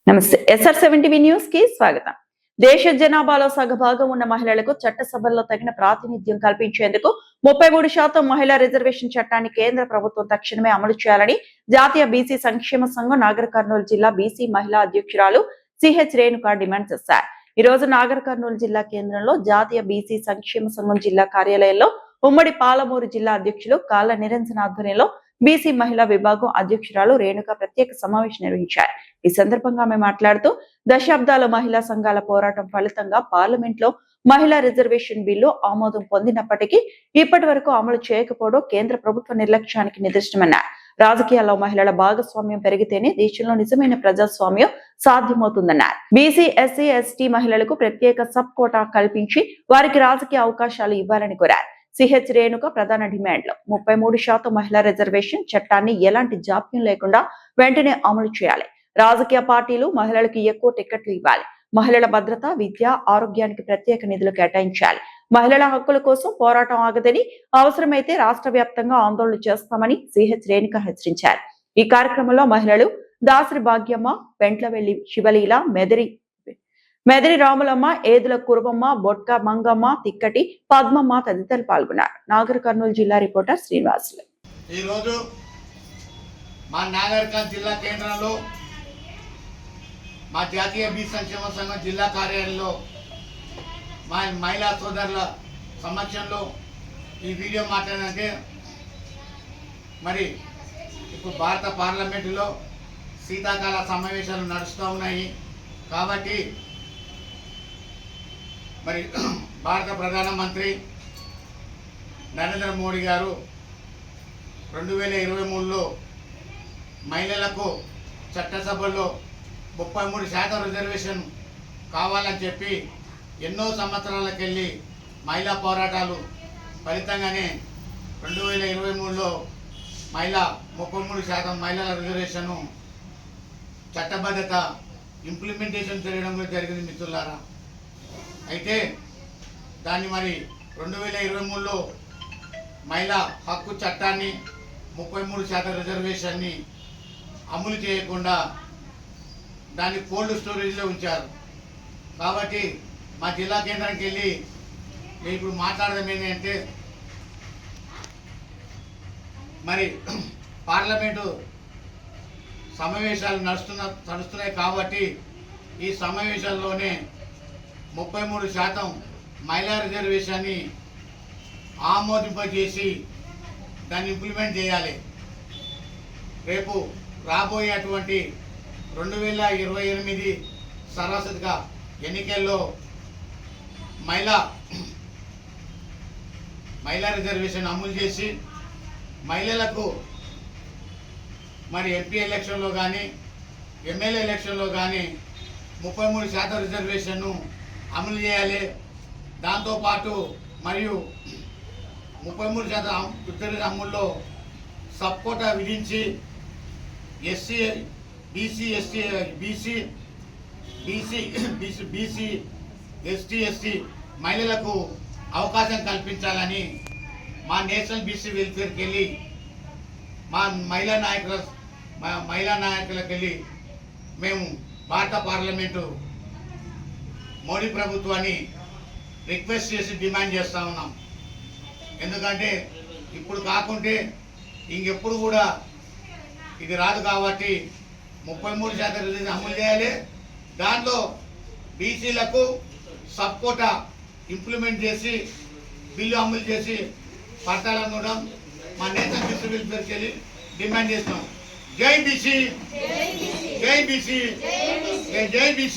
నమస్తే. SR7 news కి స్వాగతం. దేశ జనాభాలో సగభాగం ఉన్న మహిళలకు చట్టసభల్లో తగిన ప్రాతినిధ్యం కల్పించేందుకు 33% మహిళా రిజర్వేషన్ చట్టాన్ని కేంద్ర ప్రభుత్వం తక్షణమే అమలు చేయాలని జాతీయ బీసీ సంక్షేమ సంఘం నాగర్ కర్నూలు జిల్లా బీసీ మహిళా అధ్యక్షురాలు సిహెచ్ రేణుక డిమాండ్ చేశారు. ఈ రోజు నాగర్ కర్నూలు జిల్లా కేంద్రంలో జాతీయ బీసీ సంక్షేమ సంఘం జిల్లా కార్యాలయంలో ఉమ్మడి పాలమూరు జిల్లా అధ్యక్షులు కాళ్ళ నిరంజన ఆధ్వర్యంలో బీసీ మహిళా విభాగం అధ్యక్షురాలు రేణుక ప్రత్యేక సమావేశం నిర్వహించారు. ఈ సందర్భంగా ఆమె మాట్లాడుతూ దశాబ్దాల మహిళా సంఘాల పోరాటం ఫలితంగా పార్లమెంట్ లో మహిళా రిజర్వేషన్ బిల్లు ఆమోదం పొందినప్పటికీ ఇప్పటి వరకు అమలు చేయకపోవడం కేంద్ర ప్రభుత్వ నిర్లక్ష్యానికి నిదర్శనమన్నారు. రాజకీయాల్లో మహిళల భాగస్వామ్యం పెరిగితేనే దేశంలో నిజమైన ప్రజాస్వామ్యం సాధ్యమవుతుందన్నారు. బీసీ, ఎస్సీ, ఎస్టీ మహిళలకు ప్రత్యేక సబ్ కోటా కల్పించి వారికి రాజకీయ అవకాశాలు ఇవ్వాలని కోరారు. సిహెచ్ రేణుక ప్రధాన డిమాండ్లు 33% మహిళా రిజర్వేషన్ చట్టాన్ని ఎలాంటి జాప్యం లేకుండా వెంటనే అమలు చేయాలి. రాజకీయ పార్టీలు మహిళలకు ఎక్కువ టికెట్లు ఇవ్వాలి. మహిళల భద్రత, విద్య, ఆరోగ్యానికి ప్రత్యేక నిధులు కేటాయించాలి. మహిళల హక్కుల కోసం పోరాటం ఆగదని, అవసరమైతే రాష్ట్ర వ్యాప్తంగా ఆందోళన చేస్తామని సిహెచ్ రేణుక హెచ్చరించారు. ఈ కార్యక్రమంలో మహిళలు దాసరి భాగ్యమ్మ, పెంట్లవెల్లి శివలీల, మెదరి రాములమ్మ, ఏదుల కురుబమ్మ, బొట్క మంగమ్మ, తిక్కటి పద్మమ్మ తదితరులు పాల్గొన్నారు. నాగర్ కర్నూలు జిల్లా రిపోర్టర్ శ్రీనివాసులు. ఈ రోజు మా నాగర్ కర్నూలు జిల్లా కేంద్రంలో మా జాతీయ బీసీ సంక్షేమ సంఘం జిల్లా కార్యాలయంలో మా మహిళా సోదరుల సమక్షంలో ఈ వీడియో మాట్లాడాలంటే మరి ఇప్పుడు భారత పార్లమెంటులో శీతాకాల సమావేశాలు నడుస్తూ ఉన్నాయి. కాబట్టి మరి భారత ప్రధానమంత్రి నరేంద్ర మోడీ గారు 2023లో మహిళలకు చట్టసభల్లో 33% రిజర్వేషన్ కావాలని చెప్పి ఎన్నో సంవత్సరాలకెళ్ళి మహిళా పోరాటాలు ఫలితంగానే 2023లో 33% మహిళల రిజర్వేషన్ చట్టబద్ధత ఇంప్లిమెంటేషన్ చేయడం జరిగింది మిత్రులారా. అయితే దాన్ని మరి 2023లో మహిళా హక్కు చట్టాన్ని 33% రిజర్వేషన్ని అమలు చేయకుండా దాన్ని కోల్డ్ స్టోరేజ్లో ఉంచారు. కాబట్టి మా జిల్లా కేంద్రానికి వెళ్ళి నేను ఇప్పుడు మాట్లాడడం ఏంటంటే మరి పార్లమెంటు సమావేశాలు నడుస్తున్నాయి. కాబట్టి ఈ సమావేశాల్లోనే 33% మహిళా రిజర్వేషన్ని ఆమోదింపజేసి దాన్ని ఇంప్లిమెంట్ చేయాలి. రేపు రాబోయేటువంటి 2028 సరాసరిగా ఎన్నికల్లో మహిళా రిజర్వేషన్ అమలు చేసి మహిళలకు మరి ఎంపీ ఎలక్షన్లో కానీ ఎమ్మెల్యే ఎలక్షన్లో కానీ 33% రిజర్వేషన్ను అమలు చేయాలి. దాంతోపాటు మరియు 33% రిజర్వేషన్ అమల్లో సబ్ కోటా విధించి ఎస్సీ, బీసీ, ఎస్టీ మహిళలకు అవకాశం కల్పించాలని మా నేషనల్ బీసీ వెల్ఫేర్కి వెళ్ళి మా మహిళా నాయకులకు వెళ్ళి మేము భారత పార్లమెంటు మోడీ ప్రభుత్వాన్ని రిక్వెస్ట్ చేసి డిమాండ్ చేస్తూ ఉన్నాం. ఎందుకంటే ఇప్పుడు కాకుంటే ఇంకెప్పుడు కూడా ఇది రాదు. కాబట్టి 33% రిజర్వేషన్ అమలు చేయాలి. దాంట్లో బీసీలకు సబ్ కోటా ఇంప్లిమెంట్ చేసి బిల్లు అమలు చేసి పట్టాలను కూడా మా నేషనల్ బీసీ వెల్ఫేర్కి వెళ్ళి డిమాండ్ చేస్తున్నాం. జై బీసీ, జై బీసీ, జై బీసీ.